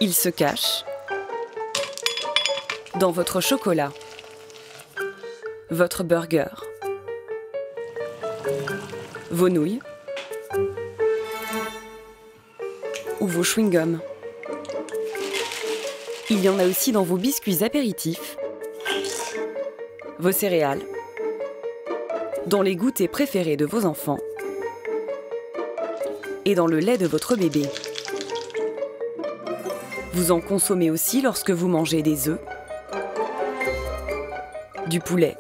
Il se cache dans votre chocolat, votre burger, vos nouilles ou vos chewing-gums. Il y en a aussi dans vos biscuits apéritifs, vos céréales, dans les goûters préférés de vos enfants et dans le lait de votre bébé. Vous en consommez aussi lorsque vous mangez des œufs, du poulet,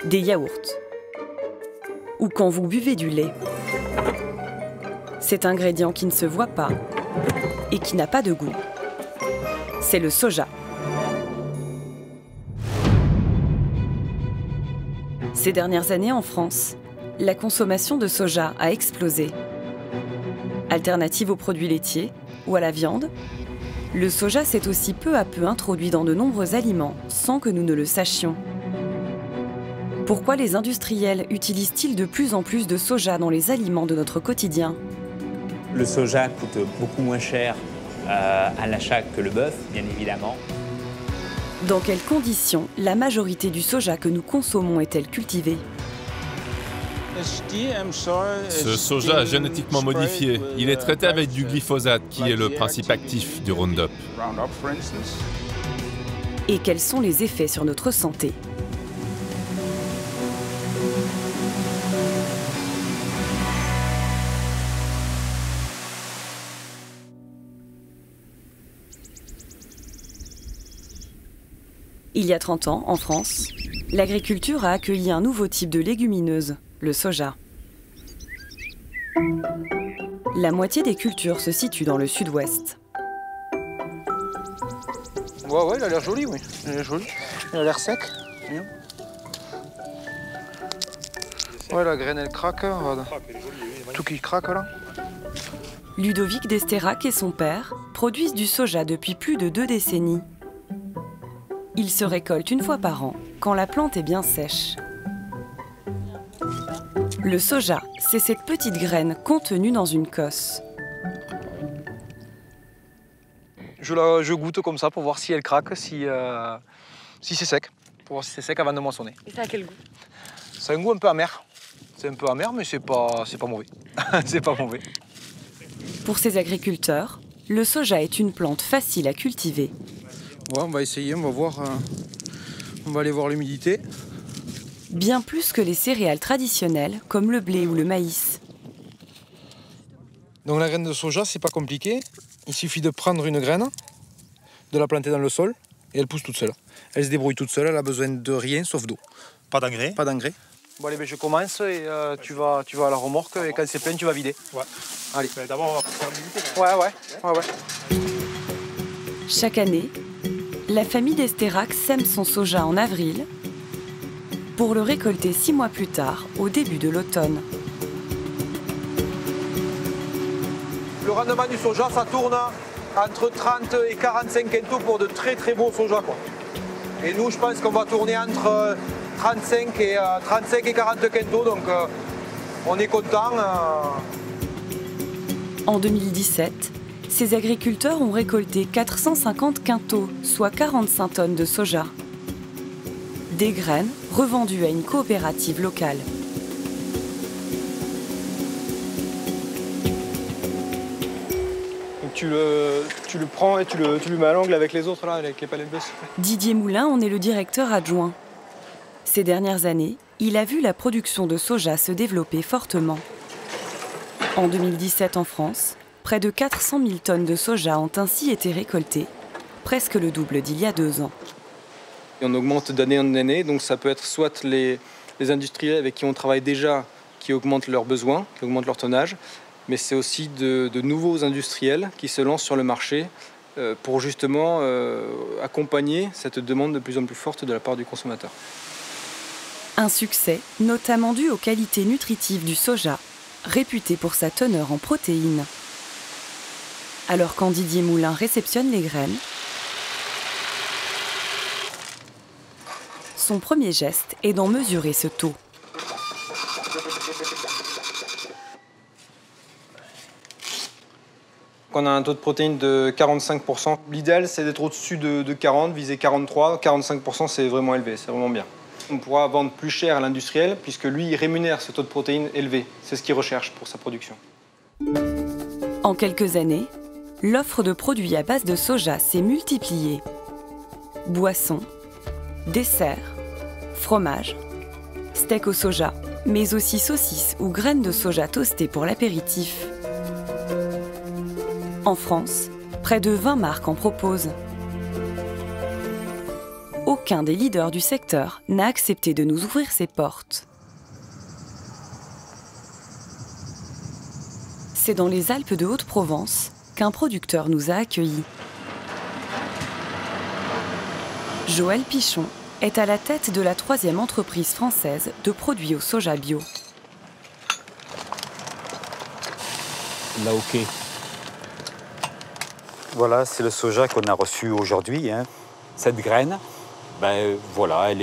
des yaourts ou quand vous buvez du lait. Cet ingrédient qui ne se voit pas et qui n'a pas de goût, c'est le soja. Ces dernières années en France, la consommation de soja a explosé. Alternative aux produits laitiers ou à la viande, le soja s'est aussi peu à peu introduit dans de nombreux aliments sans que nous ne le sachions. Pourquoi les industriels utilisent-ils de plus en plus de soja dans les aliments de notre quotidien ? Le soja coûte beaucoup moins cher à l'achat que le bœuf, bien évidemment. Dans quelles conditions la majorité du soja que nous consommons est-elle cultivée ? Ce soja est génétiquement modifié. Il est traité avec du glyphosate, qui est le principe actif du Roundup. Et quels sont les effets sur notre santé ? Il y a 30 ans, en France, l'agriculture a accueilli un nouveau type de légumineuse, le soja. La moitié des cultures se situe dans le sud-ouest. Ouais, il a l'air joli, oui. Il a joli. Il a l'air sec. Bien. Ouais, la graine, elle craque. Tout qui craque, là. Ludovic d'Esterac et son père produisent du soja depuis plus de 2 décennies. Ils se récoltent une fois par an, quand la plante est bien sèche. Le soja, c'est cette petite graine contenue dans une cosse. Je goûte comme ça pour voir si elle craque, si c'est sec. Pour voir si c'est sec avant de moissonner. Et ça a quel goût? C'est un goût un peu amer. C'est un peu amer, mais c'est pas mauvais. C'est pas mauvais. Pour ces agriculteurs, le soja est une plante facile à cultiver. Ouais, on va essayer, on va voir. On va aller voir l'humidité. Bien plus que les céréales traditionnelles, comme le blé ou le maïs. Donc la graine de soja, c'est pas compliqué. Il suffit de prendre une graine, de la planter dans le sol, et elle pousse toute seule. Elle se débrouille toute seule, elle a besoin de rien sauf d'eau. Pas d'engrais? Pas d'engrais. Bon allez, je commence et tu vas à la remorque et quand c'est plein, tu vas vider. Ouais. Allez. D'abord, on va faire l'humidité. Ouais. Chaque année, la famille d'Esterac sème son soja en avril pour le récolter 6 mois plus tard, au début de l'automne. Le rendement du soja, ça tourne entre 30 et 45 quintaux pour de très très beaux soja, quoi. Et nous, je pense qu'on va tourner entre 35 et 40 quintaux, donc on est content. En 2017, ces agriculteurs ont récolté 450 quintaux, soit 45 tonnes de soja. Des graines revendues à une coopérative locale. Donc tu le prends et tu le mets à l'angle avec les autres, là, avec les palais de bœuf. Didier Moulin en est le directeur adjoint. Ces dernières années, il a vu la production de soja se développer fortement. En 2017 en France, près de 400 000 tonnes de soja ont ainsi été récoltées, presque le double d'il y a 2 ans. Et on augmente d'année en année, donc ça peut être soit les industriels avec qui on travaille déjà qui augmentent leurs besoins, qui augmentent leur tonnage, mais c'est aussi de nouveaux industriels qui se lancent sur le marché pour justement accompagner cette demande de plus en plus forte de la part du consommateur. Un succès notamment dû aux qualités nutritives du soja, réputé pour sa teneur en protéines. Alors quand Didier Moulin réceptionne les graines, son premier geste est d'en mesurer ce taux. Quand on a un taux de protéines de 45%, l'idéal c'est d'être au-dessus de 40, viser 43, 45% c'est vraiment élevé, c'est vraiment bien. On pourra vendre plus cher à l'industriel puisque lui il rémunère ce taux de protéines élevé. C'est ce qu'il recherche pour sa production. En quelques années, l'offre de produits à base de soja s'est multipliée. Boissons, desserts, fromages, steak au soja, mais aussi saucisses ou graines de soja toastées pour l'apéritif. En France, près de 20 marques en proposent. Aucun des leaders du secteur n'a accepté de nous ouvrir ses portes. C'est dans les Alpes de Haute-Provence qu'un producteur nous a accueillis. Joël Pichon est à la tête de la 3e entreprise française de produits au soja bio. L'AOK. Voilà, c'est le soja qu'on a reçu aujourd'hui. Cette graine, voilà, elle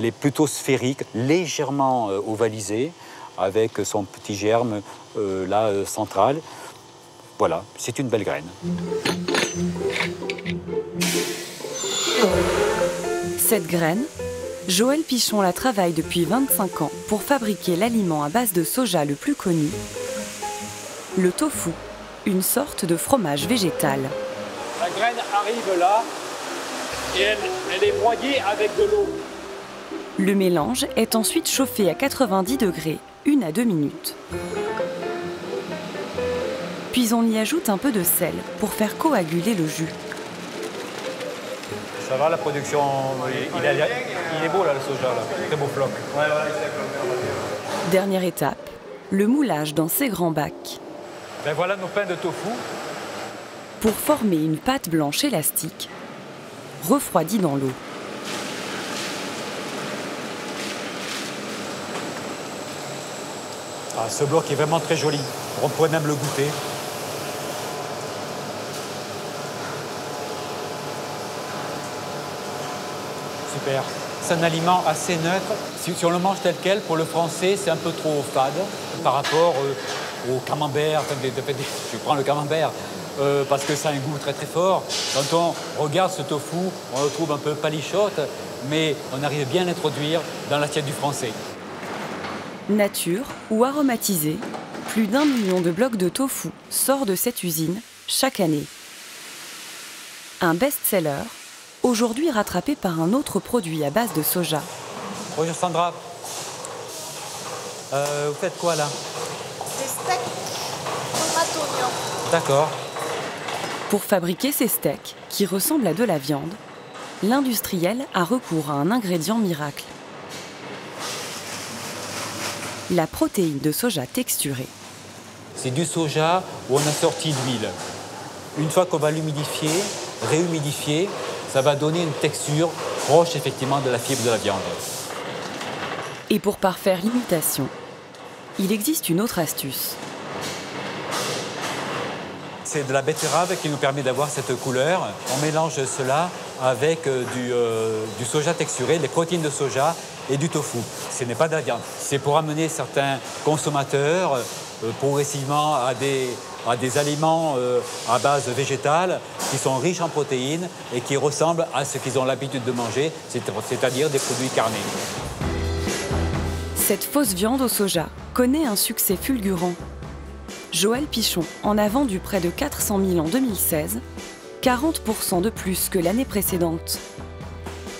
est plutôt sphérique, légèrement ovalisée, avec son petit germe central. Voilà, c'est une belle graine. Cette graine, Joël Pichon la travaille depuis 25 ans pour fabriquer l'aliment à base de soja le plus connu, le tofu, une sorte de fromage végétal. La graine arrive là et elle est broyée avec de l'eau. Le mélange est ensuite chauffé à 90 degrés, 1 à 2 minutes. Puis on y ajoute un peu de sel pour faire coaguler le jus. Ça va, la production, il est beau là, le soja, là. Très beau floc. Dernière étape, le moulage dans ces grands bacs. Voilà nos pains de tofu. Pour former une pâte blanche élastique, refroidie dans l'eau. Ce bloc est vraiment très joli. On pourrait même le goûter. Super. C'est un aliment assez neutre. Si on le mange tel quel, pour le français, c'est un peu trop fade par rapport au camembert. Je prends le camembert parce que ça a un goût très très fort. Quand on regarde ce tofu, on le trouve un peu palichote, mais on arrive bien à l'introduire dans l'assiette du français. Nature ou aromatisé, plus d'1 million de blocs de tofu sort de cette usine chaque année. Un best-seller, aujourd'hui rattrapé par un autre produit à base de soja. Bonjour Sandra. Vous faites quoi là? Des steaks tomate oignon. D'accord. Pour fabriquer ces steaks, qui ressemblent à de la viande, l'industriel a recours à un ingrédient miracle. La protéine de soja texturée. C'est du soja où on a sorti l'huile. Une fois qu'on va l'humidifier, réhumidifier, ça va donner une texture proche effectivement de la fibre de la viande. Et pour parfaire l'imitation, il existe une autre astuce. C'est de la betterave qui nous permet d'avoir cette couleur. On mélange cela avec du soja texturé, les protéines de soja et du tofu. Ce n'est pas de la viande. C'est pour amener certains consommateurs progressivement à des aliments à base végétale qui sont riches en protéines et qui ressemblent à ce qu'ils ont l'habitude de manger, c'est-à-dire des produits carnés. Cette fausse viande au soja connaît un succès fulgurant. Joël Pichon en a vendu près de 400 000 en 2016, 40% de plus que l'année précédente.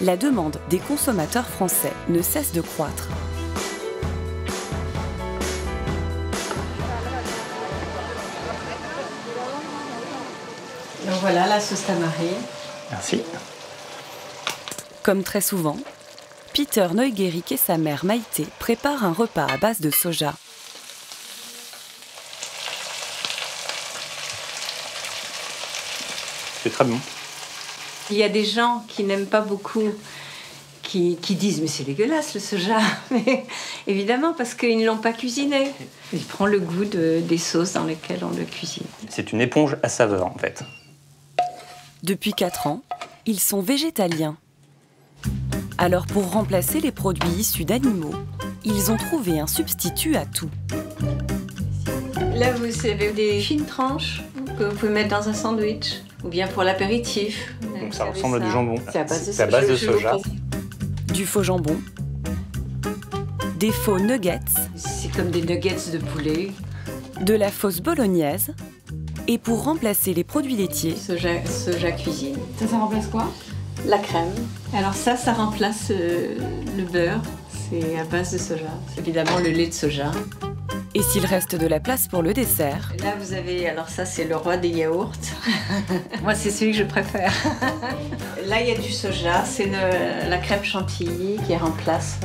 La demande des consommateurs français ne cesse de croître. Donc voilà la sauce tamarée. Merci. Comme très souvent, Peter Neuguéric et sa mère Maïté préparent un repas à base de soja. C'est très bon. Il y a des gens qui n'aiment pas beaucoup, qui disent « mais c'est dégueulasse le soja ». Mais évidemment, parce qu'ils ne l'ont pas cuisiné. Il prend le goût des sauces dans lesquelles on le cuisine. C'est une éponge à saveur en fait. Depuis 4 ans, ils sont végétaliens. Alors pour remplacer les produits issus d'animaux, ils ont trouvé un substitut à tout. Là, vous avez des fines tranches. Vous que vous pouvez mettre dans un sandwich, ou bien pour l'apéritif. Donc ça ressemble à du jambon. C'est à base de C'est à base de soja. Du faux jambon, des faux nuggets, C'est comme des nuggets de poulet. de la fausse bolognaise, et pour remplacer les produits laitiers, Soja cuisine. Ça remplace quoi? La crème. Alors ça remplace le beurre. C'est à base de soja. C'est évidemment le lait de soja. et s'il reste de la place pour le dessert, Là, vous avez, alors ça, c'est le roi des yaourts. Moi, c'est celui que je préfère. Là, il y a du soja. C'est la crème chantilly qui remplace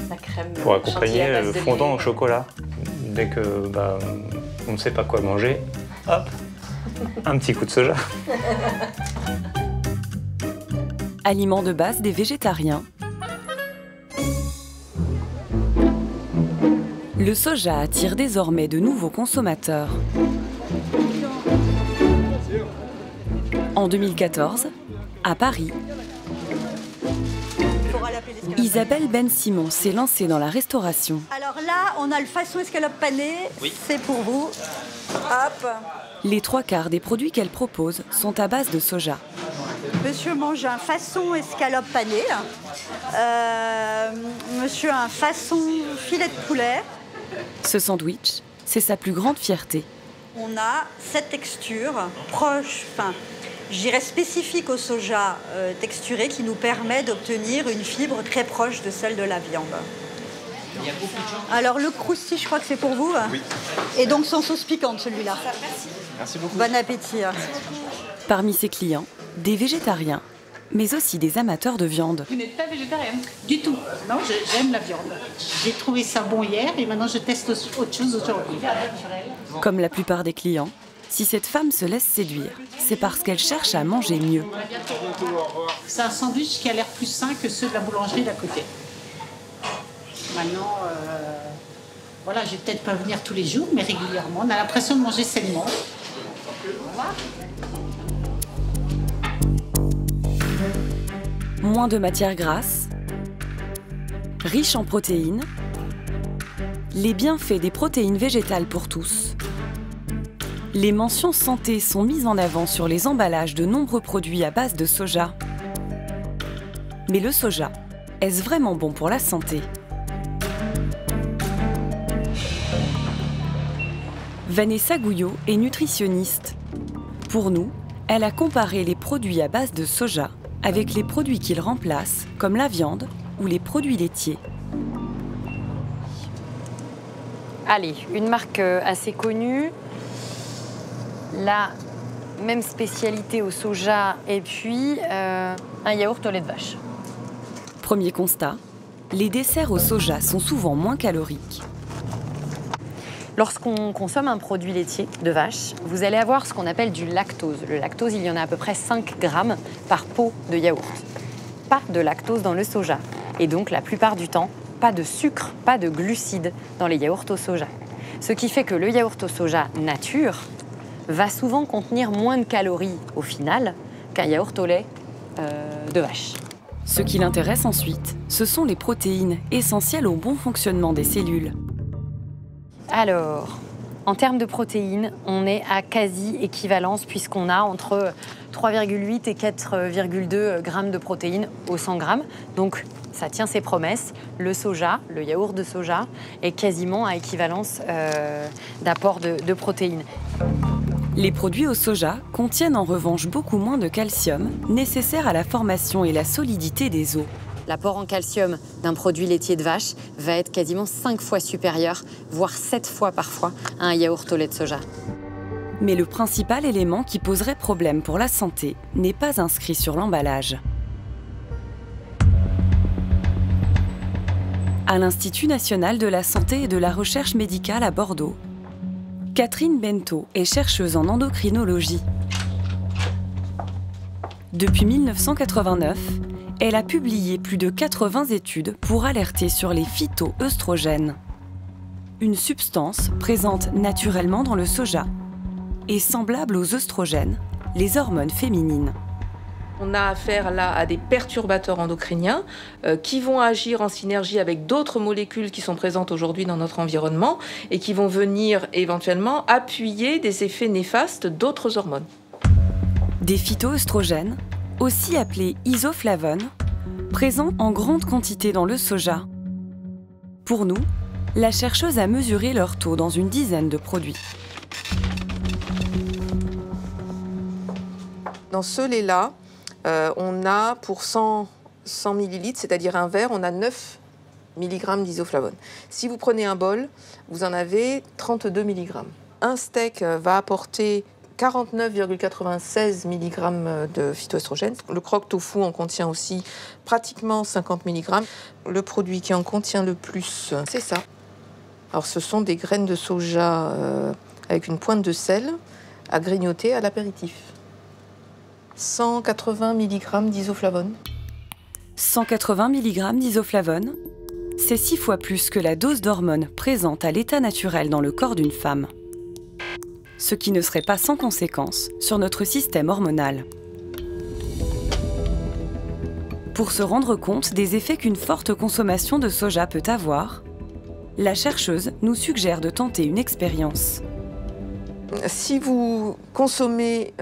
la crème Pour chantilly accompagner à base le de fondant lait. au chocolat. Dès que on ne sait pas quoi manger, hop, un petit coup de soja. aliment de base des végétariens. Le soja attire désormais de nouveaux consommateurs. En 2014, à Paris, Isabelle Ben Simon s'est lancée dans la restauration. Alors là, on a le façon escalope panée, c'est pour vous. Hop. Les 3/4 des produits qu'elle propose sont à base de soja. Monsieur mange un façon escalope panée. Monsieur un façon filet de poulet. Ce sandwich, c'est sa plus grande fierté. On a cette texture proche, je dirais spécifique au soja texturé qui nous permet d'obtenir une fibre très proche de celle de la viande. Alors le crousti, je crois que c'est pour vous. Oui. Et donc sans sauce piquante celui-là. Merci beaucoup. Bon appétit. Parmi ses clients, des végétariens, mais aussi des amateurs de viande. Vous n'êtes pas végétarienne? Du tout. Non, j'aime la viande. J'ai trouvé ça bon hier et maintenant je teste autre chose aujourd'hui. Comme la plupart des clients, si cette femme se laisse séduire, c'est parce qu'elle cherche à manger mieux. C'est un sandwich qui a l'air plus sain que ceux de la boulangerie d'à côté. Maintenant, voilà, je vais peut-être pas venir tous les jours, mais régulièrement. On a l'impression de manger sainement. Moins de matières grasses, riche en protéines, les bienfaits des protéines végétales pour tous. Les mentions santé sont mises en avant sur les emballages de nombreux produits à base de soja. Mais le soja, est-ce vraiment bon pour la santé? Vanessa Gouillot est nutritionniste. Pour nous, elle a comparé les produits à base de soja avec les produits qu'ils remplacent, comme la viande ou les produits laitiers. Allez, une marque assez connue. La même spécialité au soja et puis un yaourt au lait de vache. Premier constat, les desserts au soja sont souvent moins caloriques. Lorsqu'on consomme un produit laitier de vache, vous allez avoir ce qu'on appelle du lactose. Le lactose, il y en a à peu près 5 grammes par pot de yaourt. Pas de lactose dans le soja. Et donc, la plupart du temps, pas de sucre, pas de glucides dans les yaourts au soja. Ce qui fait que le yaourt au soja nature va souvent contenir moins de calories au final qu'un yaourt au lait de vache. Ce qui l'intéresse ensuite, ce sont les protéines essentielles au bon fonctionnement des cellules. Alors, en termes de protéines, on est à quasi-équivalence puisqu'on a entre 3,8 et 4,2 grammes de protéines au 100 grammes. Donc, ça tient ses promesses. Le soja, le yaourt de soja, est quasiment à équivalence d'apport de protéines. Les produits au soja contiennent en revanche beaucoup moins de calcium, nécessaire à la formation et la solidité des os. L'apport en calcium d'un produit laitier de vache va être quasiment 5 fois supérieur, voire 7 fois parfois, à un yaourt au lait de soja. Mais le principal élément qui poserait problème pour la santé n'est pas inscrit sur l'emballage. À l'Institut national de la santé et de la recherche médicale à Bordeaux, Catherine Bento est chercheuse en endocrinologie. Depuis 1989, elle a publié plus de 80 études pour alerter sur les phytoœstrogènes, une substance présente naturellement dans le soja et semblable aux œstrogènes, les hormones féminines. On a affaire là à des perturbateurs endocriniens qui vont agir en synergie avec d'autres molécules qui sont présentes aujourd'hui dans notre environnement et qui vont venir éventuellement appuyer des effets néfastes d'autres hormones. Des phytoœstrogènes, aussi appelés isoflavones, présents en grande quantité dans le soja. Pour nous, la chercheuse a mesuré leur taux dans une dizaine de produits. Dans ce lait-là, on a pour 100 ml, c'est-à-dire un verre, on a 9 mg d'isoflavone. Si vous prenez un bol, vous en avez 32 mg. Un steak va apporter 49,96 mg de phytoestrogène. Le croque tofu en contient aussi pratiquement 50 mg. Le produit qui en contient le plus, c'est ça. Alors, ce sont des graines de soja avec une pointe de sel à grignoter à l'apéritif. 180 mg d'isoflavone. 180 mg d'isoflavone, c'est 6 fois plus que la dose d'hormones présente à l'état naturel dans le corps d'une femme. Ce qui ne serait pas sans conséquence sur notre système hormonal. Pour se rendre compte des effets qu'une forte consommation de soja peut avoir, la chercheuse nous suggère de tenter une expérience. Si vous consommez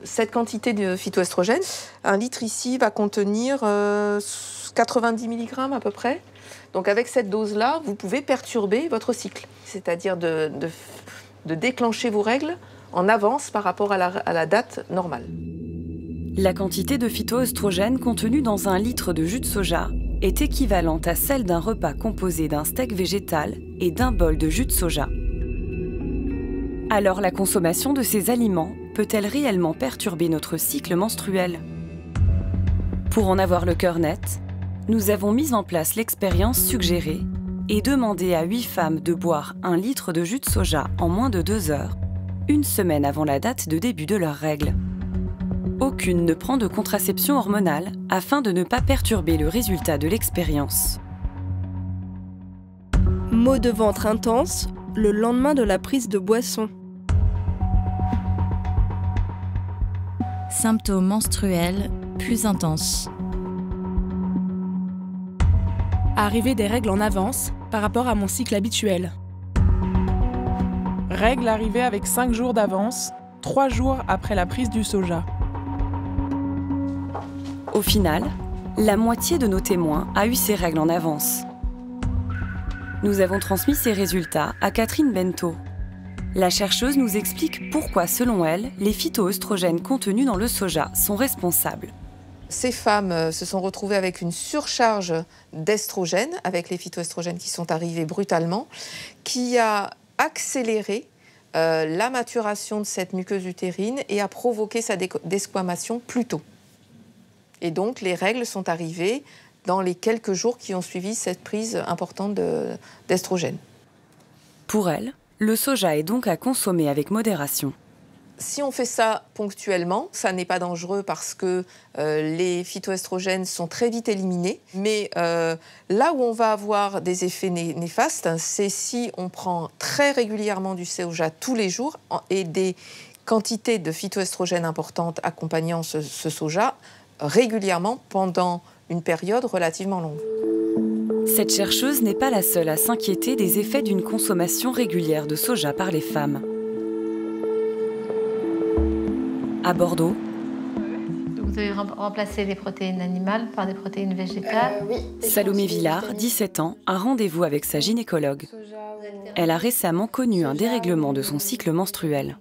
cette quantité de phytoestrogène, un litre ici va contenir 90 mg à peu près. Donc avec cette dose-là, vous pouvez perturber votre cycle, c'est-à-dire de déclencher vos règles en avance par rapport à la date normale. La quantité de phytoœstrogène contenue dans un litre de jus de soja est équivalente à celle d'un repas composé d'un steak végétal et d'un bol de jus de soja. Alors la consommation de ces aliments peut-elle réellement perturber notre cycle menstruel? Pour en avoir le cœur net, nous avons mis en place l'expérience suggérée et demandé à 8 femmes de boire 1 litre de jus de soja en moins de 2 heures, une semaine avant la date de début de leurs règles. Aucune ne prend de contraception hormonale afin de ne pas perturber le résultat de l'expérience. Maux de ventre intense le lendemain de la prise de boisson. Symptômes menstruels plus intenses. Arrivée des règles en avance par rapport à mon cycle habituel. Règles arrivées avec 5 jours d'avance, 3 jours après la prise du soja. Au final, la moitié de nos témoins a eu ces règles en avance. Nous avons transmis ces résultats à Catherine Bento. La chercheuse nous explique pourquoi, selon elle, les phytoœstrogènes contenus dans le soja sont responsables. Ces femmes se sont retrouvées avec une surcharge d'estrogènes, avec les phytoestrogènes qui sont arrivés brutalement, qui a accéléré la maturation de cette muqueuse utérine et a provoqué sa desquamation plus tôt. Et donc, les règles sont arrivées dans les quelques jours qui ont suivi cette prise importante d'estrogène. Pour elle, le soja est donc à consommer avec modération. Si on fait ça ponctuellement, ça n'est pas dangereux parce que les phytoestrogènes sont très vite éliminés. Mais là où on va avoir des effets néfastes, c'est si on prend très régulièrement du soja tous les jours et des quantités de phytoestrogènes importantes accompagnant ce soja régulièrement pendant une période relativement longue. Cette chercheuse n'est pas la seule à s'inquiéter des effets d'une consommation régulière de soja par les femmes. À Bordeaux, vous avez remplacé les protéines animales par des protéines végétales. Oui. Salomé Villard, 17 ans, a rendez-vous avec sa gynécologue. Elle a récemment connu un dérèglement de son cycle menstruel.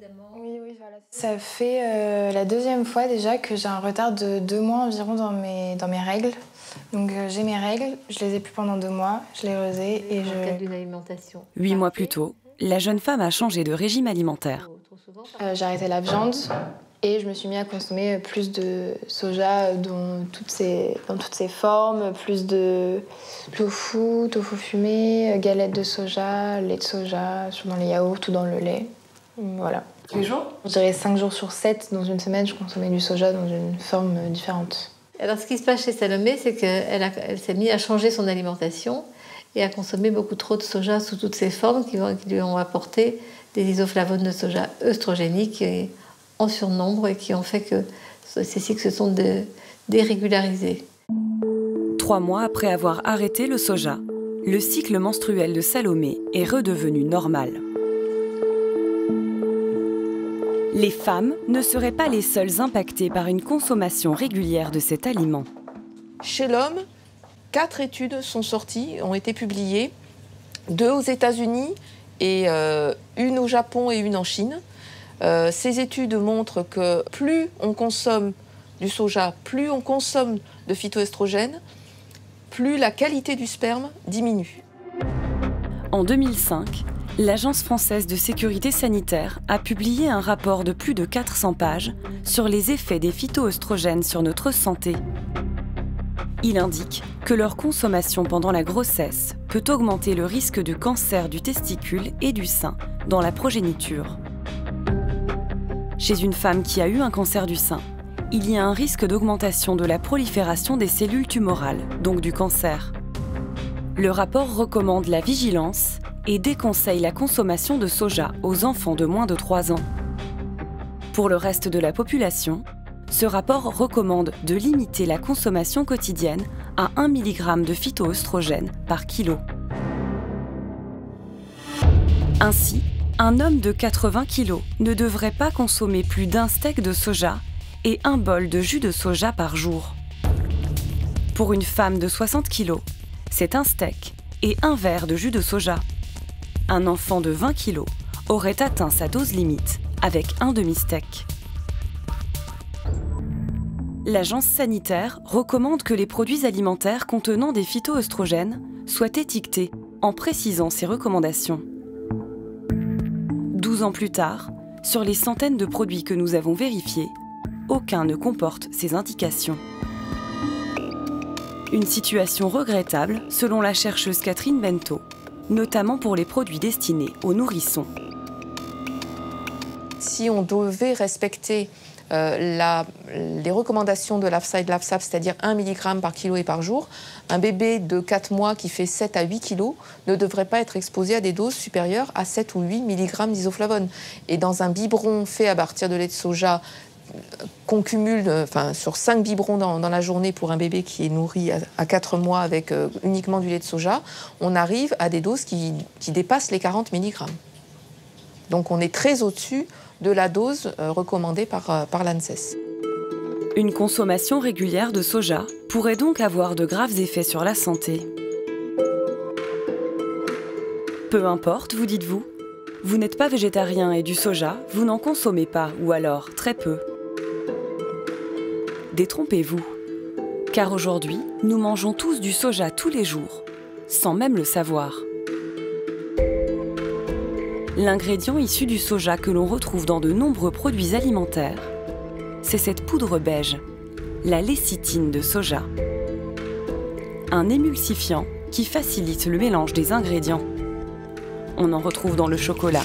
Ça fait la deuxième fois déjà que j'ai un retard de 2 mois environ dans mes règles. Donc j'ai mes règles, je les ai plus pendant 2 mois, je les resais et d'une alimentation. 8 mois plus tôt, la jeune femme a changé de régime alimentaire. J'ai arrêté la viande et je me suis mis à consommer plus de soja dans toutes ses formes, plus de tofu fumé, galettes de soja, lait de soja, dans les yaourts ou dans le lait. Voilà. Tous les jours ? Je dirais 5 jours sur 7, dans une semaine, je consommais du soja dans une forme différente. Alors, ce qui se passe chez Salomé, c'est qu'elle s'est mise à changer son alimentation et à consommer beaucoup trop de soja sous toutes ses formes qui lui ont apporté des isoflavones de soja œstrogéniques en surnombre et qui ont fait que Ces cycles se sont dérégularisés. 3 mois après avoir arrêté le soja, le cycle menstruel de Salomé est redevenu normal. Les femmes ne seraient pas les seules impactées par une consommation régulière de cet aliment. Chez l'homme, 4 études sont sorties, ont été publiées, 2 aux États-Unis et une au Japon et une en Chine. Ces études montrent que plus on consomme du soja, plus on consomme de phytoestrogènes, plus la qualité du sperme diminue. En 2005, l'Agence française de sécurité sanitaire a publié un rapport de plus de 400 pages sur les effets des phytoestrogènes sur notre santé. Il indique que leur consommation pendant la grossesse peut augmenter le risque de cancer du testicule et du sein dans la progéniture. Chez une femme qui a eu un cancer du sein, il y a un risque d'augmentation de la prolifération des cellules tumorales, donc du cancer. Le rapport recommande la vigilance et déconseille la consommation de soja aux enfants de moins de 3 ans. Pour le reste de la population, ce rapport recommande de limiter la consommation quotidienne à 1 mg de phytoœstrogène par kilo. Ainsi, un homme de 80 kg ne devrait pas consommer plus d'1 steak de soja et 1 bol de jus de soja par jour. Pour une femme de 60 kg, c'est 1 steak et 1 verre de jus de soja. Un enfant de 20 kg aurait atteint sa dose limite avec 1 demi-steak. L'Agence sanitaire recommande que les produits alimentaires contenant des phytoœstrogènes soient étiquetés en précisant ces recommandations. 12 ans plus tard, sur les centaines de produits que nous avons vérifiés, aucun ne comporte ces indications. Une situation regrettable selon la chercheuse Catherine Bento, notamment pour les produits destinés aux nourrissons. Si on devait respecter les recommandations de l'AFSA et de l'AFSAP, c'est-à-dire 1 mg par kilo et par jour, un bébé de 4 mois qui fait 7 à 8 kg ne devrait pas être exposé à des doses supérieures à 7 ou 8 mg d'isoflavone. Et dans un biberon fait à partir de lait de soja, qu'on cumule sur 5 biberons dans la journée pour un bébé qui est nourri à 4 mois avec uniquement du lait de soja, on arrive à des doses qui dépassent les 40 mg. Donc on est très au-dessus de la dose recommandée par l'ANSES. Une consommation régulière de soja pourrait donc avoir de graves effets sur la santé. Peu importe, vous dites-vous. Vous n'êtes pas végétarien et du soja, vous n'en consommez pas, ou alors très peu. Détrompez-vous. Car aujourd'hui, nous mangeons tous du soja tous les jours, sans même le savoir. L'ingrédient issu du soja que l'on retrouve dans de nombreux produits alimentaires, c'est cette poudre beige, la lécithine de soja. Un émulsifiant qui facilite le mélange des ingrédients. On en retrouve dans le chocolat,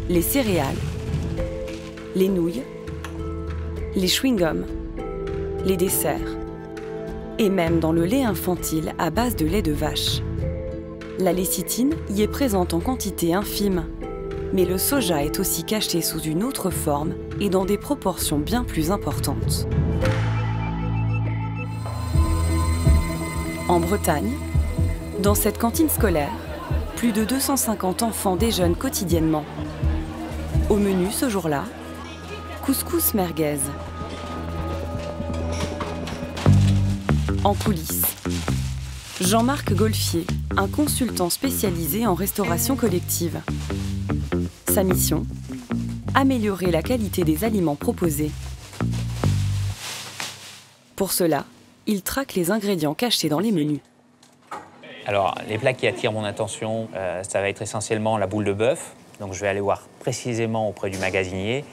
les céréales, les nouilles, les chewing-gums, les desserts, et même dans le lait infantile à base de lait de vache. La lécithine y est présente en quantité infime, mais le soja est aussi caché sous une autre forme et dans des proportions bien plus importantes. En Bretagne, dans cette cantine scolaire, plus de 250 enfants déjeunent quotidiennement. Au menu ce jour-là, couscous merguez. En coulisses, Jean-Marc Golfier, un consultant spécialisé en restauration collective. Sa mission ? Améliorer la qualité des aliments proposés. Pour cela, il traque les ingrédients cachés dans les menus. Alors, les plats qui attirent mon attention, ça va être essentiellement la boule de bœuf. Donc, je vais aller voir précisément auprès du magasinier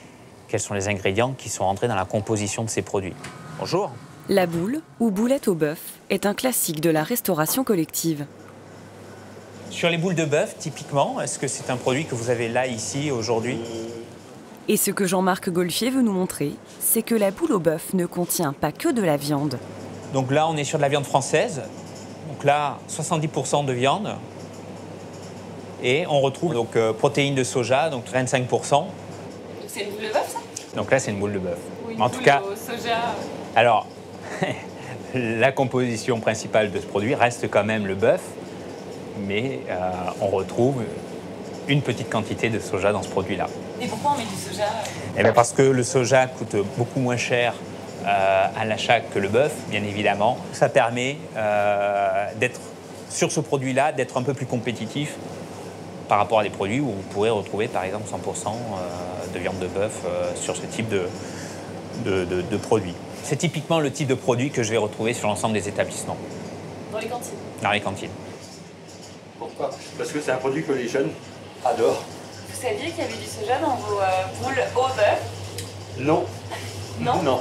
quels sont les ingrédients qui sont entrés dans la composition de ces produits. Bonjour. La boule, ou boulette au bœuf, est un classique de la restauration collective. Sur les boules de bœuf, typiquement, est-ce que c'est un produit que vous avez là, ici, aujourd'hui ? Et ce que Jean-Marc Golfier veut nous montrer, c'est que la boule au bœuf ne contient pas que de la viande. Donc là, on est sur de la viande française. Donc là, 70% de viande. Et on retrouve protéines de soja, donc 25%. C'est une boule de bœuf, ça ? Donc là, c'est une boule de bœuf. Oui. En tout cas, alors, la composition principale de ce produit reste quand même le bœuf, mais on retrouve une petite quantité de soja dans ce produit-là. Et pourquoi on met du soja? Eh bien parce que le soja coûte beaucoup moins cher à l'achat que le bœuf, bien évidemment. Ça permet d'être, sur ce produit-là, d'être un peu plus compétitif par rapport à des produits où vous pourrez retrouver par exemple 100% de viande de bœuf sur ce type de produit. C'est typiquement le type de produit que je vais retrouver sur l'ensemble des établissements. Dans les cantines? Dans les cantines. Pourquoi? Parce que c'est un produit que les jeunes adorent. Vous saviez qu'il y avait du soja dans vos boules au bœuf? Non. Non? Non.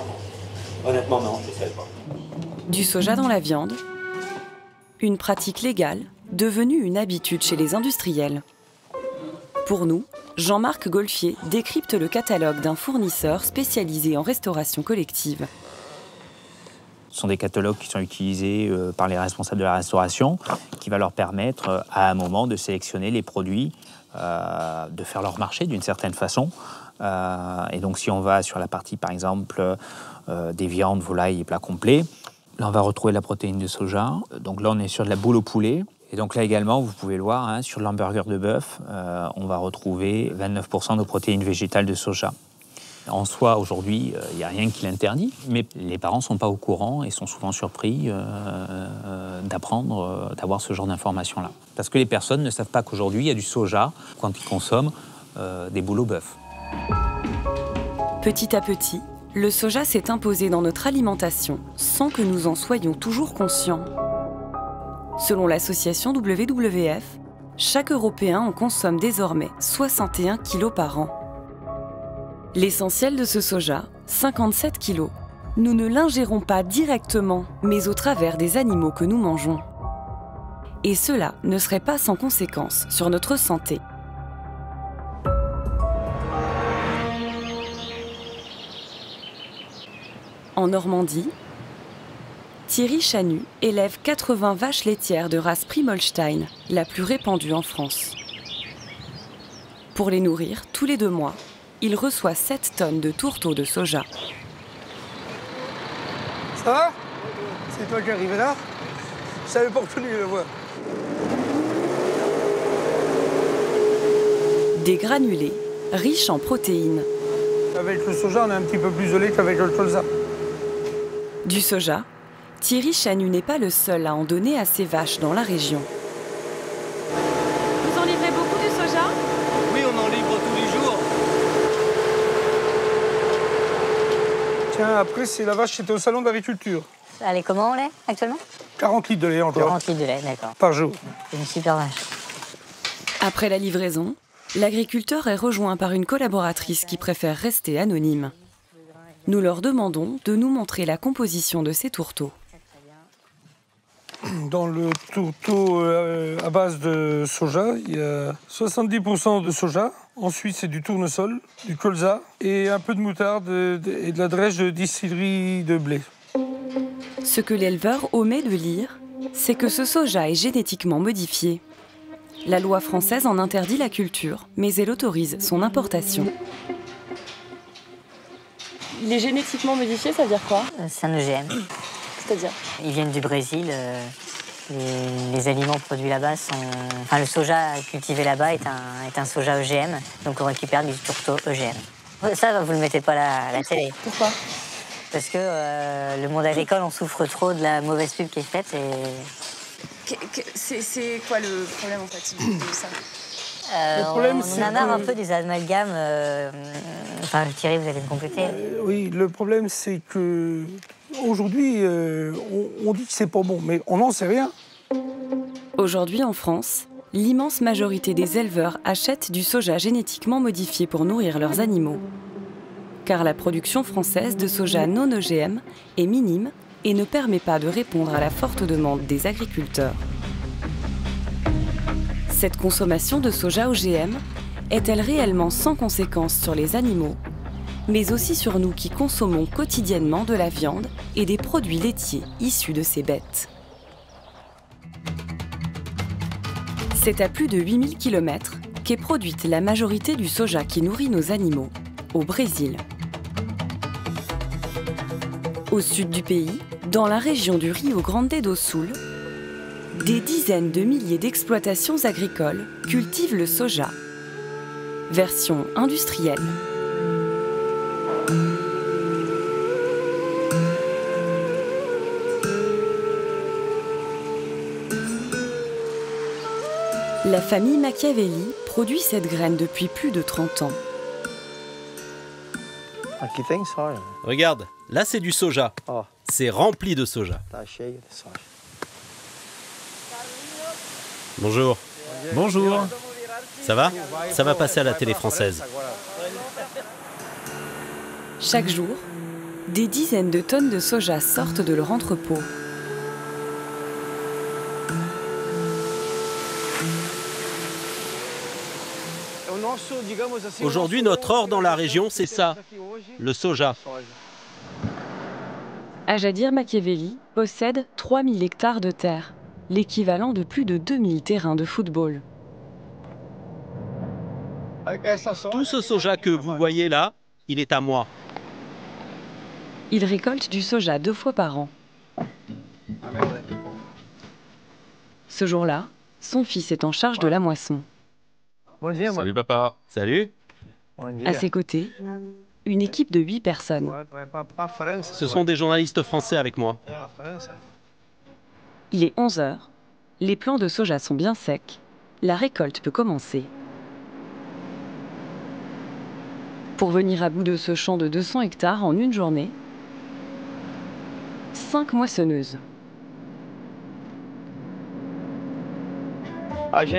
Honnêtement, non, je ne savais pas. Du soja dans la viande, une pratique légale devenue une habitude chez les industriels. Pour nous, Jean-Marc Golfier décrypte le catalogue d'un fournisseur spécialisé en restauration collective. Ce sont des catalogues qui sont utilisés par les responsables de la restauration, qui va leur permettre à un moment de sélectionner les produits, de faire leur marché d'une certaine façon. Et donc si on va sur la partie par exemple des viandes, volailles et plats complets, là on va retrouver la protéine de soja. Donc là on est sur de la boule au poulet. Et donc là également, vous pouvez le voir, hein, sur l'hamburger de bœuf, on va retrouver 29% de protéines végétales de soja. En soi, aujourd'hui, il n'y a rien qui l'interdit, mais les parents ne sont pas au courant et sont souvent surpris d'apprendre, d'avoir ce genre d'informations-là. Parce que les personnes ne savent pas qu'aujourd'hui, il y a du soja quand ils consomment des boules au bœuf. Petit à petit, le soja s'est imposé dans notre alimentation sans que nous en soyons toujours conscients. Selon l'association WWF, chaque Européen en consomme désormais 61 kg par an. L'essentiel de ce soja, 57 kg, nous ne l'ingérons pas directement, mais au travers des animaux que nous mangeons. Et cela ne serait pas sans conséquences sur notre santé. En Normandie, Thierry Chanu élève 80 vaches laitières de race Primolstein, la plus répandue en France. Pour les nourrir, tous les 2 mois, il reçoit 7 tonnes de tourteaux de soja. Ça va? C'est toi qui es arrivé là? Je savais pas reconnu la voix. Des granulés, riches en protéines. Avec le soja, on a un petit peu plus de lait qu'avec le colza. Du soja, Thierry Chanu n'est pas le seul à en donner à ses vaches dans la région. Vous en livrez beaucoup de soja? Oui, on en livre tous les jours. Tiens, après, c'est la vache qui était au salon d'agriculture. Elle est comment, en lait, actuellement? 40 litres de lait encore. 40 litres de lait, d'accord. Par jour. C'est une super vache. Après la livraison, l'agriculteur est rejoint par une collaboratrice qui préfère rester anonyme. Nous leur demandons de nous montrer la composition de ces tourteaux. Dans le tourteau à base de soja, il y a 70% de soja. Ensuite, c'est du tournesol, du colza et un peu de moutarde et de la drèche de distillerie de blé. Ce que l'éleveur omet de lire, c'est que ce soja est génétiquement modifié. La loi française en interdit la culture, mais elle autorise son importation. Il est génétiquement modifié, ça veut dire quoi? C'est un OGM. C'est-à-dire? Ils viennent du Brésil. Les aliments produits là-bas sont... Enfin, le soja cultivé là-bas est un soja OGM, donc on récupère du tourteau OGM. Ça, vous ne le mettez pas à la télé. Pourquoi? Parce que le monde agricole, on souffre trop de la mauvaise pub qui est faite et... C'est quoi le problème, en fait, de ça? Le problème, on en a marre un peu des amalgames. Enfin, Thierry, vous allez me compléter. Oui, le problème, c'est que aujourd'hui, on dit que c'est pas bon, mais on n'en sait rien. Aujourd'hui, en France, l'immense majorité des éleveurs achètent du soja génétiquement modifié pour nourrir leurs animaux. Car la production française de soja non OGM est minime et ne permet pas de répondre à la forte demande des agriculteurs. Cette consommation de soja OGM est-elle réellement sans conséquence sur les animaux, mais aussi sur nous qui consommons quotidiennement de la viande et des produits laitiers issus de ces bêtes? C'est à plus de 8000 km qu'est produite la majorité du soja qui nourrit nos animaux, au Brésil. Au sud du pays, dans la région du Rio Grande do Sul, des dizaines de milliers d'exploitations agricoles cultivent le soja. Version industrielle. La famille Machiavelli produit cette graine depuis plus de 30 ans. Regarde, là c'est du soja. C'est rempli de soja. Bonjour. Bonjour. Ça va? Ça va passer à la télé française. Chaque jour, des dizaines de tonnes de soja sortent de leur entrepôt. Aujourd'hui, notre or dans la région, c'est ça, le soja. Ajadir Machiavelli possède 3000 hectares de terre, l'équivalent de plus de 2000 terrains de football. Tout ce soja que vous voyez là, il est à moi. Il récolte du soja 2 fois par an. Ce jour-là, son fils est en charge de la moisson. Salut papa. Salut. À ses côtés, une équipe de 8 personnes. Ce sont des journalistes français avec moi. Il est 11 h. Les plants de soja sont bien secs. La récolte peut commencer. Pour venir à bout de ce champ de 200 hectares en une journée, 5 moissonneuses. Avec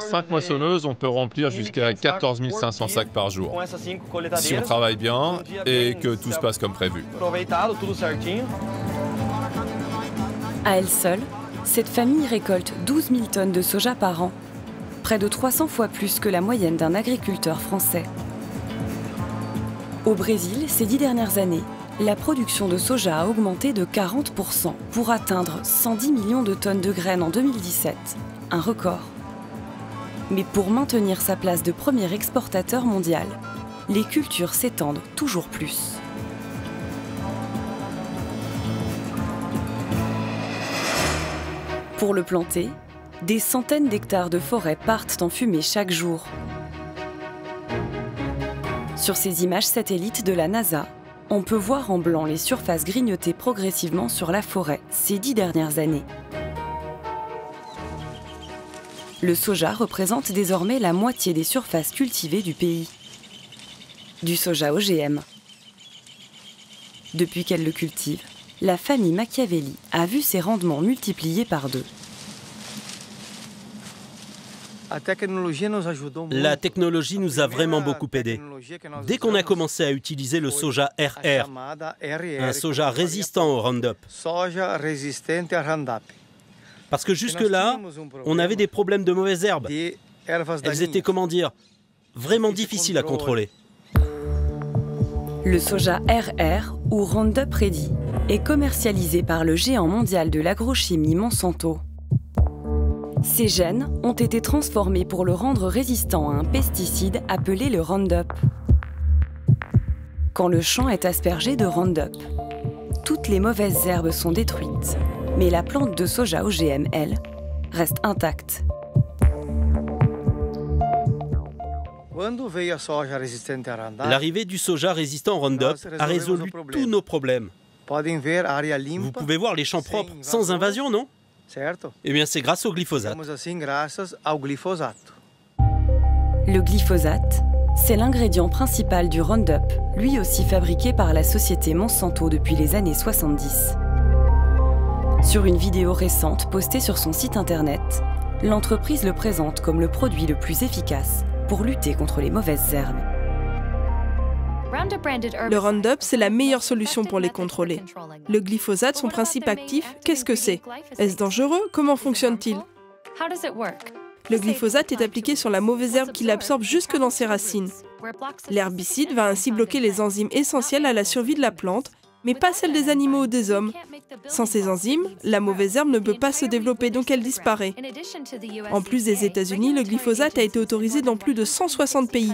5 moissonneuses, on peut remplir jusqu'à 14 500 sacs par jour. Si on travaille bien et que tout se passe comme prévu. À elle seule, cette famille récolte 12 000 tonnes de soja par an, près de 300 fois plus que la moyenne d'un agriculteur français. Au Brésil, ces 10 dernières années, la production de soja a augmenté de 40% pour atteindre 110 millions de tonnes de graines en 2017, un record. Mais pour maintenir sa place de premier exportateur mondial, les cultures s'étendent toujours plus. Pour le planter, des centaines d'hectares de forêt partent en fumée chaque jour. Sur ces images satellites de la NASA, on peut voir en blanc les surfaces grignotées progressivement sur la forêt ces 10 dernières années. Le soja représente désormais la moitié des surfaces cultivées du pays. Du soja OGM. Depuis qu'elle le cultive, la famille Machiavelli a vu ses rendements multipliés par 2. La technologie nous a vraiment beaucoup aidés. Dès qu'on a commencé à utiliser le soja RR, un soja résistant au Roundup. Parce que jusque-là, on avait des problèmes de mauvaises herbes. Elles étaient, comment dire, vraiment difficiles à contrôler. Le soja RR, ou Roundup Ready, est commercialisé par le géant mondial de l'agrochimie Monsanto. Ces gènes ont été transformés pour le rendre résistant à un pesticide appelé le Roundup. Quand le champ est aspergé de Roundup, toutes les mauvaises herbes sont détruites, mais la plante de soja OGM, elle, reste intacte. L'arrivée du soja résistant au Roundup a résolu tous nos problèmes. Vous pouvez voir les champs propres, sans invasion, non ? Eh bien, c'est grâce au glyphosate. Le glyphosate, c'est l'ingrédient principal du Roundup, lui aussi fabriqué par la société Monsanto depuis les années 70. Sur une vidéo récente postée sur son site internet, l'entreprise le présente comme le produit le plus efficace pour lutter contre les mauvaises herbes. Le Roundup, c'est la meilleure solution pour les contrôler. Le glyphosate, son principe actif, qu'est-ce que c'est? Est-ce dangereux? Comment fonctionne-t-il? Le glyphosate est appliqué sur la mauvaise herbe qui l'absorbe jusque dans ses racines. L'herbicide va ainsi bloquer les enzymes essentielles à la survie de la plante mais pas celle des animaux ou des hommes. Sans ces enzymes, la mauvaise herbe ne peut pas se développer, donc elle disparaît. En plus des États-Unis, le glyphosate a été autorisé dans plus de 160 pays.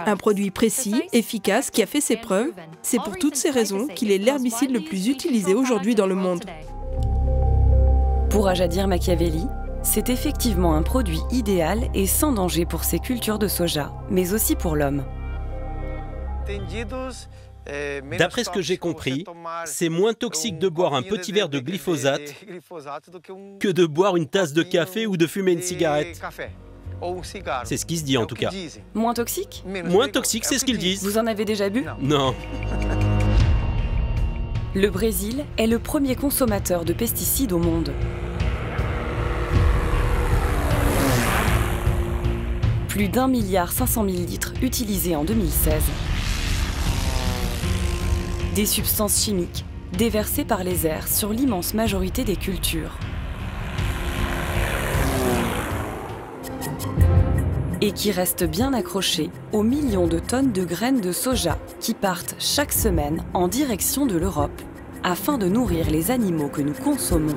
Un produit précis, efficace, qui a fait ses preuves. C'est pour toutes ces raisons qu'il est l'herbicide le plus utilisé aujourd'hui dans le monde. Pour Ajadir Machiavelli, c'est effectivement un produit idéal et sans danger pour ces cultures de soja, mais aussi pour l'homme. D'après ce que j'ai compris, c'est moins toxique de boire un petit verre de glyphosate que de boire une tasse de café ou de fumer une cigarette. C'est ce qui se dit en tout cas. Moins toxique? Moins toxique, c'est ce qu'ils disent. Vous en avez déjà bu? Non. Le Brésil est le premier consommateur de pesticides au monde. Plus d'1,5 milliard litres utilisés en 2016. Des substances chimiques déversées par les airs sur l'immense majorité des cultures. Et qui restent bien accrochées aux millions de tonnes de graines de soja qui partent chaque semaine en direction de l'Europe afin de nourrir les animaux que nous consommons.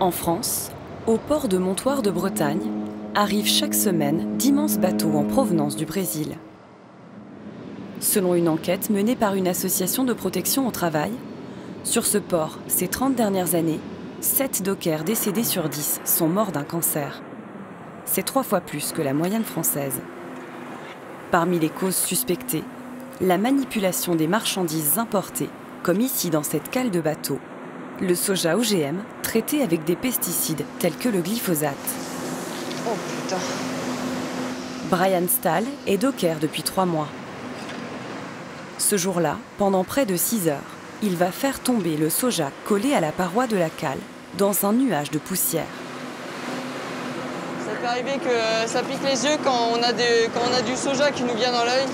En France, au port de Montoire de Bretagne, arrivent chaque semaine d'immenses bateaux en provenance du Brésil. Selon une enquête menée par une association de protection au travail, sur ce port, ces 30 dernières années, 7 dockers décédés sur 10 sont morts d'un cancer. C'est 3 fois plus que la moyenne française. Parmi les causes suspectées, la manipulation des marchandises importées, comme ici dans cette cale de bateau, le soja OGM traité avec des pesticides tels que le glyphosate. Oh putain. Brian Stahl est docker depuis 3 mois. Ce jour-là, pendant près de 6 heures, il va faire tomber le soja collé à la paroi de la cale dans un nuage de poussière. Ça peut arriver que ça pique les yeux quand on a du soja qui nous vient dans l'œil.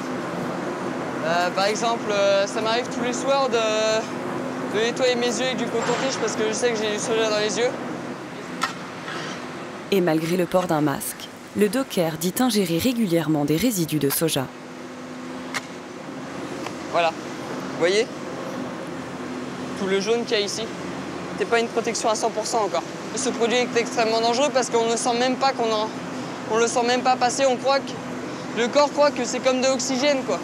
Par exemple, ça m'arrive tous les soirs de nettoyer mes yeux avec du coton-tige parce que je sais que j'ai du soja dans les yeux. Et malgré le port d'un masque, le docker dit ingérer régulièrement des résidus de soja. Voilà, vous voyez? Tout le jaune qu'il y a ici. C'est pas une protection à 100% encore. Ce produit est extrêmement dangereux parce qu'on ne sent même pas on le sent même pas passer. Le corps croit que c'est comme de l'oxygène, quoi.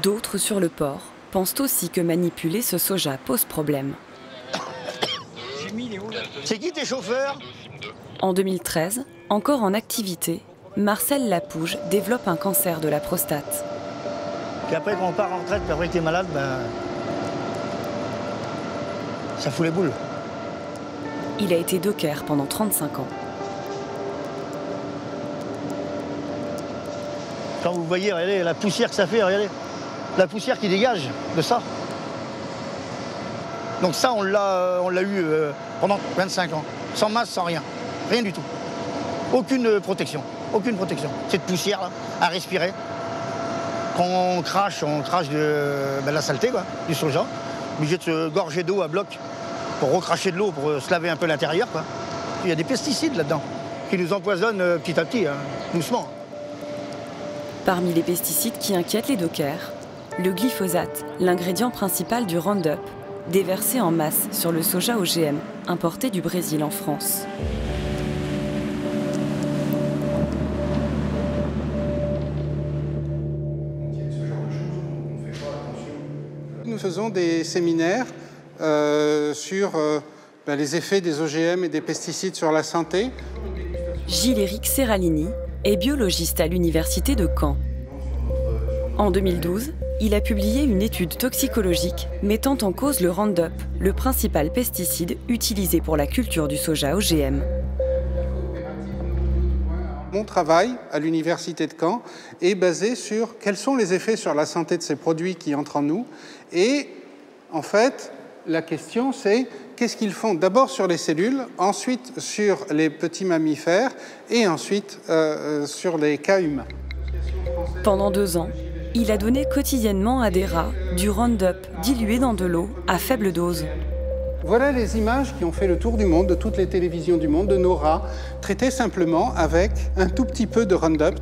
D'autres sur le port pensent aussi que manipuler ce soja pose problème. C'est qui tes chauffeurs? En 2013, encore en activité, Marcel Lapouge développe un cancer de la prostate. Puis après, quand on part en retraite, puis après que t'es malade, ben, ça fout les boules. Il a été docker pendant 35 ans. Quand vous voyez, regardez la poussière que ça fait, regardez. La poussière qui dégage de ça. Donc ça, on l'a eu pendant 25 ans. Sans masque, sans rien. Rien du tout. Aucune protection. Aucune protection. Cette poussière-là, à respirer. Quand on crache de la saleté, quoi, du soja. Obligé de se gorger d'eau à bloc pour recracher de l'eau, pour se laver un peu l'intérieur, quoi. Il y a des pesticides là-dedans qui nous empoisonnent petit à petit, hein, doucement. Parmi les pesticides qui inquiètent les dockers, le glyphosate, l'ingrédient principal du Roundup, déversé en masse sur le soja OGM importé du Brésil en France. Nous faisons des séminaires sur les effets des OGM et des pesticides sur la santé. Gilles-Éric Serralini est biologiste à l'université de Caen. En 2012, il a publié une étude toxicologique mettant en cause le Roundup, le principal pesticide utilisé pour la culture du soja OGM. Mon travail à l'université de Caen est basé sur quels sont les effets sur la santé de ces produits qui entrent en nous. Et en fait, la question c'est qu'est-ce qu'ils font d'abord sur les cellules, ensuite sur les petits mammifères et ensuite sur les cas humains. Pendant 2 ans, il a donné quotidiennement à des rats du Roundup dilué dans de l'eau à faible dose. Voilà les images qui ont fait le tour du monde, de toutes les télévisions du monde, de nos rats, traités simplement avec un tout petit peu de Roundup.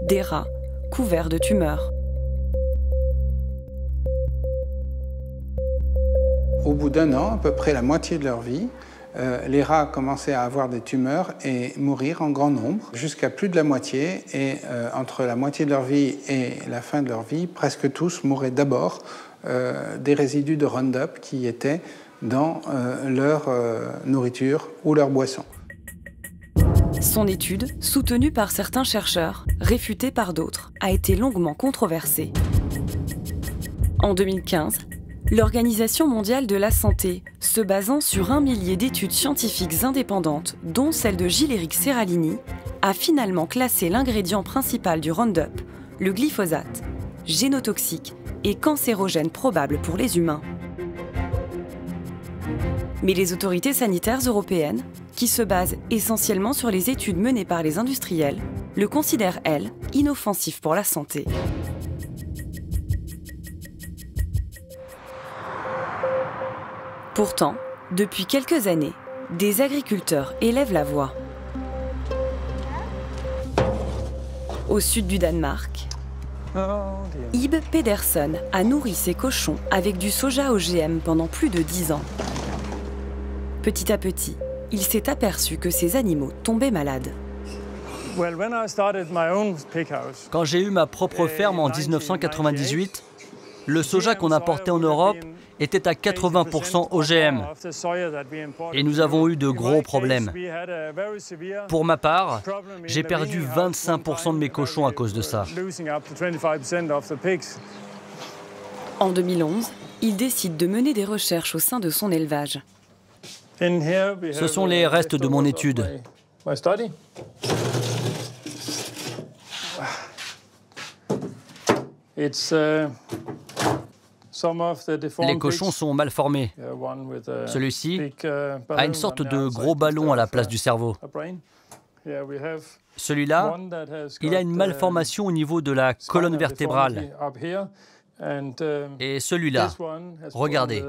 Des rats couverts de tumeurs. Au bout d'un an, à peu près la moitié de leur vie, les rats commençaient à avoir des tumeurs et mourir en grand nombre, jusqu'à plus de la moitié. Et entre la moitié de leur vie et la fin de leur vie, presque tous mouraient d'abord des résidus de Roundup qui étaient dans leur nourriture ou leur boisson. Son étude, soutenue par certains chercheurs, réfutée par d'autres, a été longuement controversée. En 2015, l'Organisation mondiale de la santé, se basant sur 1 millier d'études scientifiques indépendantes, dont celle de Gilles-Éric Serralini, a finalement classé l'ingrédient principal du Roundup, le glyphosate, génotoxique et cancérogène probable pour les humains. Mais les autorités sanitaires européennes, qui se basent essentiellement sur les études menées par les industriels, le considèrent, elles, inoffensif pour la santé. Pourtant, depuis quelques années, des agriculteurs élèvent la voix. Au sud du Danemark, Ib Pedersen a nourri ses cochons avec du soja OGM pendant plus de 10 ans. Petit à petit, il s'est aperçu que ces animaux tombaient malades. Quand j'ai eu ma propre ferme en 1998, le soja qu'on importait en Europe était à 80% OGM. Et nous avons eu de gros problèmes. Pour ma part, j'ai perdu 25% de mes cochons à cause de ça. En 2011, il décide de mener des recherches au sein de son élevage. Ce sont les restes de mon étude. Les cochons sont mal formés. Celui-ci a une sorte de gros ballon à la place du cerveau. Celui-là, il a une malformation au niveau de la colonne vertébrale. Et celui-là, regardez,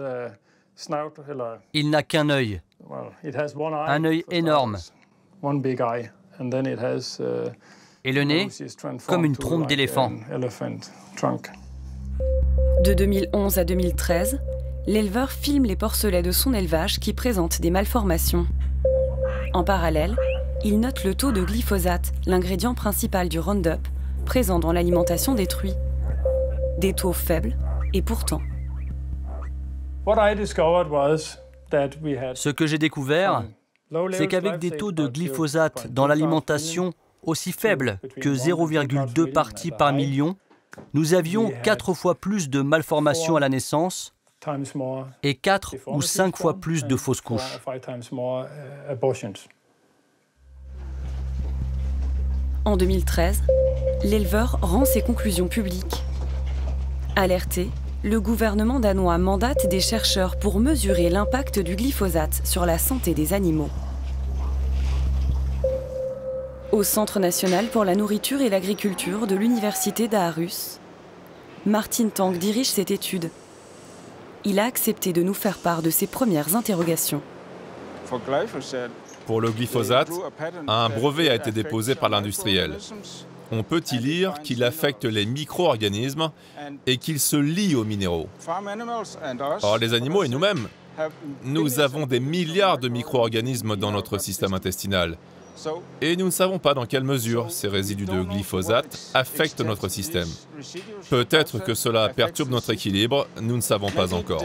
il n'a qu'un œil. Un œil énorme. Et le nez, comme une trompe d'éléphant. De 2011 à 2013, l'éleveur filme les porcelets de son élevage qui présentent des malformations. En parallèle, il note le taux de glyphosate, l'ingrédient principal du Roundup, présent dans l'alimentation détruite. Des taux faibles, et pourtant. Ce que j'ai découvert, c'est qu'avec des taux de glyphosate dans l'alimentation aussi faibles que 0,2 parties par million, nous avions 4 fois plus de malformations à la naissance et 4 ou 5 fois plus de fausses couches. En 2013, l'éleveur rend ses conclusions publiques. Alerté, le gouvernement danois mandate des chercheurs pour mesurer l'impact du glyphosate sur la santé des animaux. Au Centre national pour la nourriture et l'agriculture de l'université d'Aarhus, Martin Tang dirige cette étude. Il a accepté de nous faire part de ses premières interrogations. Pour le glyphosate, un brevet a été déposé par l'industriel. On peut y lire qu'il affecte les micro-organismes et qu'il se lie aux minéraux. Or, les animaux et nous-mêmes, nous avons des milliards de micro-organismes dans notre système intestinal. Et nous ne savons pas dans quelle mesure ces résidus de glyphosate affectent notre système. Peut-être que cela perturbe notre équilibre, nous ne savons pas encore.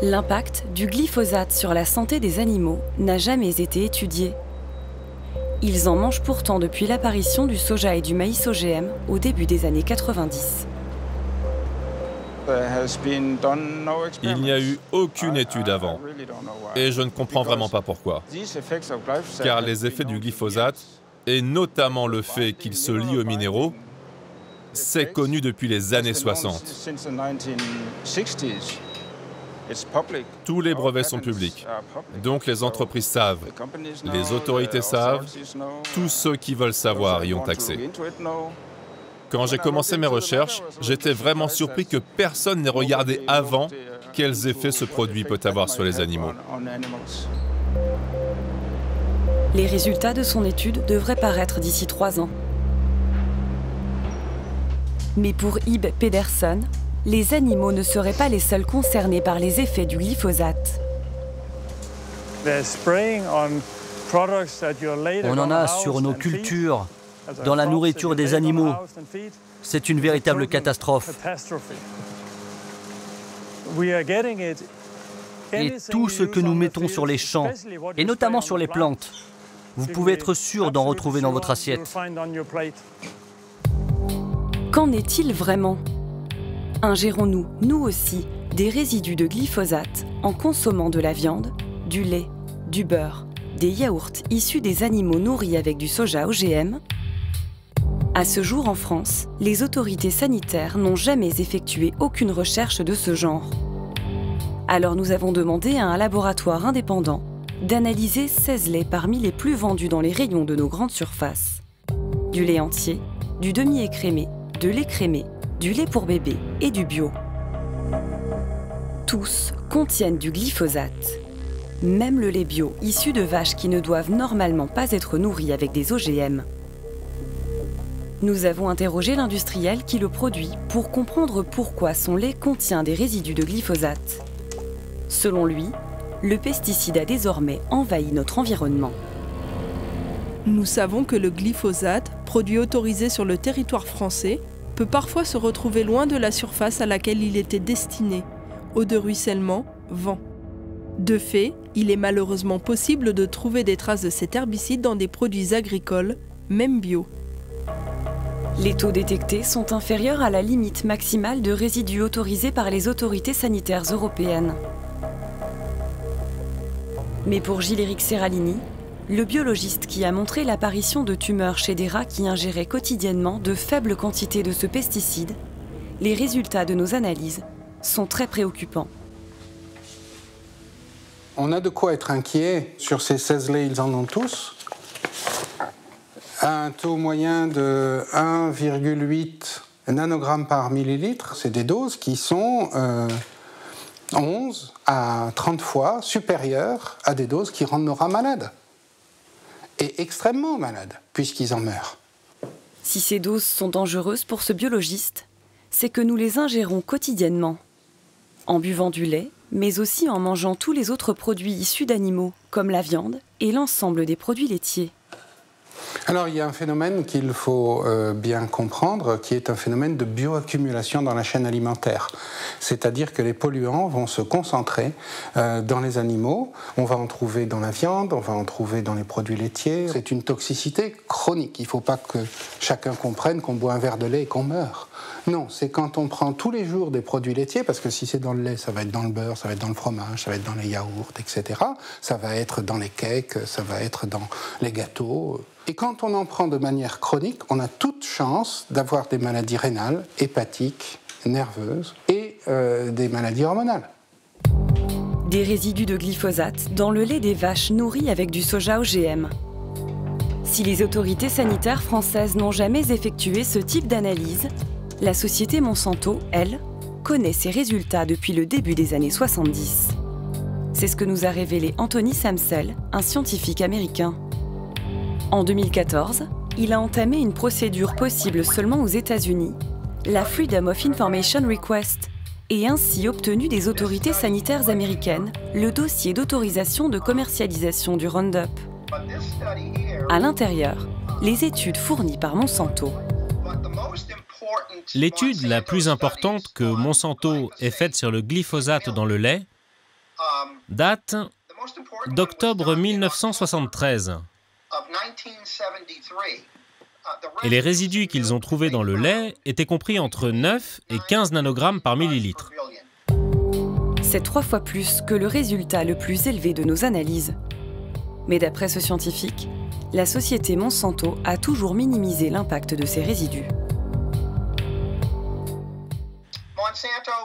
L'impact du glyphosate sur la santé des animaux n'a jamais été étudié. Ils en mangent pourtant depuis l'apparition du soja et du maïs OGM au début des années 90. Il n'y a eu aucune étude avant, et je ne comprends vraiment pas pourquoi. Car les effets du glyphosate, et notamment le fait qu'il se lie aux minéraux, c'est connu depuis les années 60. Tous les brevets sont publics, donc les entreprises savent, les autorités savent, tous ceux qui veulent savoir y ont accès. Quand j'ai commencé mes recherches, j'étais vraiment surpris que personne n'ait regardé avant quels effets ce produit peut avoir sur les animaux. Les résultats de son étude devraient paraître d'ici 3 ans. Mais pour Ib Pedersen, les animaux ne seraient pas les seuls concernés par les effets du glyphosate. On en a sur nos cultures, dans la nourriture des animaux. C'est une véritable catastrophe. Et tout ce que nous mettons sur les champs, et notamment sur les plantes, vous pouvez être sûr d'en retrouver dans votre assiette. Qu'en est-il vraiment? Ingérons-nous, nous aussi, des résidus de glyphosate en consommant de la viande, du lait, du beurre, des yaourts issus des animaux nourris avec du soja OGM? À ce jour en France, les autorités sanitaires n'ont jamais effectué aucune recherche de ce genre. Alors nous avons demandé à un laboratoire indépendant d'analyser 16 laits parmi les plus vendus dans les rayons de nos grandes surfaces. Du lait entier, du demi-écrémé, de l'écrémé, du lait pour bébé et du bio. Tous contiennent du glyphosate. Même le lait bio issu de vaches qui ne doivent normalement pas être nourries avec des OGM. Nous avons interrogé l'industriel qui le produit pour comprendre pourquoi son lait contient des résidus de glyphosate. Selon lui, le pesticide a désormais envahi notre environnement. Nous savons que le glyphosate, produit autorisé sur le territoire français, peut parfois se retrouver loin de la surface à laquelle il était destiné, eau de ruissellement, vent. De fait, il est malheureusement possible de trouver des traces de cet herbicide dans des produits agricoles, même bio. Les taux détectés sont inférieurs à la limite maximale de résidus autorisés par les autorités sanitaires européennes. Mais pour Gilles-Éric Serralini, le biologiste qui a montré l'apparition de tumeurs chez des rats qui ingéraient quotidiennement de faibles quantités de ce pesticide, les résultats de nos analyses sont très préoccupants. On a de quoi être inquiet. Sur ces 16 laits, ils en ont tous. Un taux moyen de 1,8 nanogrammes par millilitre, c'est des doses qui sont 11 à 30 fois supérieures à des doses qui rendent nos rats malades. Et extrêmement malades, puisqu'ils en meurent. Si ces doses sont dangereuses pour ce biologiste, c'est que nous les ingérons quotidiennement. En buvant du lait, mais aussi en mangeant tous les autres produits issus d'animaux, comme la viande et l'ensemble des produits laitiers. Alors, il y a un phénomène qu'il faut bien comprendre, qui est un phénomène de bioaccumulation dans la chaîne alimentaire. C'est-à-dire que les polluants vont se concentrer dans les animaux. On va en trouver dans la viande, on va en trouver dans les produits laitiers. C'est une toxicité chronique. Il ne faut pas que chacun comprenne qu'on boit un verre de lait et qu'on meurt. Non, c'est quand on prend tous les jours des produits laitiers, parce que si c'est dans le lait, ça va être dans le beurre, ça va être dans le fromage, ça va être dans les yaourts, etc. Ça va être dans les cakes, ça va être dans les gâteaux. Et quand on en prend de manière chronique, on a toute chance d'avoir des maladies rénales, hépatiques, nerveuses et des maladies hormonales. Des résidus de glyphosate dans le lait des vaches nourries avec du soja OGM. Si les autorités sanitaires françaises n'ont jamais effectué ce type d'analyse, la société Monsanto, elle, connaît ces résultats depuis le début des années 70. C'est ce que nous a révélé Anthony Samsel, un scientifique américain. En 2014, il a entamé une procédure possible seulement aux États-Unis, la Freedom of Information Request, et ainsi obtenu des autorités sanitaires américaines le dossier d'autorisation de commercialisation du Roundup. À l'intérieur, les études fournies par Monsanto. L'étude la plus importante que Monsanto ait faite sur le glyphosate dans le lait date d'octobre 1973. Et les résidus qu'ils ont trouvés dans le lait étaient compris entre 9 et 15 nanogrammes par millilitre. C'est 3 fois plus que le résultat le plus élevé de nos analyses. Mais d'après ce scientifique, la société Monsanto a toujours minimisé l'impact de ces résidus.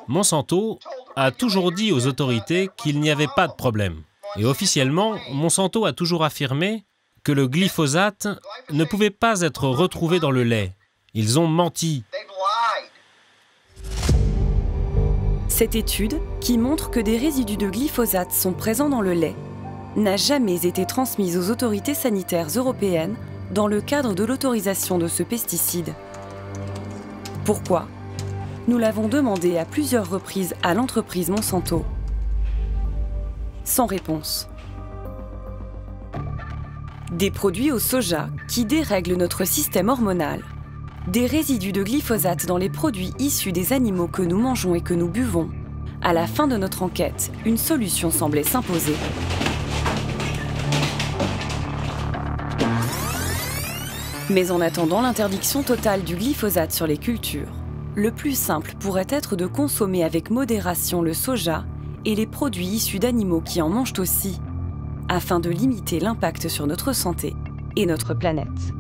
Monsanto a toujours dit aux autorités qu'il n'y avait pas de problème. Et officiellement, Monsanto a toujours affirmé que le glyphosate ne pouvait pas être retrouvé dans le lait. Ils ont menti. Cette étude, qui montre que des résidus de glyphosate sont présents dans le lait, n'a jamais été transmise aux autorités sanitaires européennes dans le cadre de l'autorisation de ce pesticide. Pourquoi? Nous l'avons demandé à plusieurs reprises à l'entreprise Monsanto. Sans réponse. Des produits au soja qui dérèglent notre système hormonal. Des résidus de glyphosate dans les produits issus des animaux que nous mangeons et que nous buvons. À la fin de notre enquête, une solution semblait s'imposer. Mais en attendant l'interdiction totale du glyphosate sur les cultures, le plus simple pourrait être de consommer avec modération le soja et les produits issus d'animaux qui en mangent aussi, afin de limiter l'impact sur notre santé et notre planète.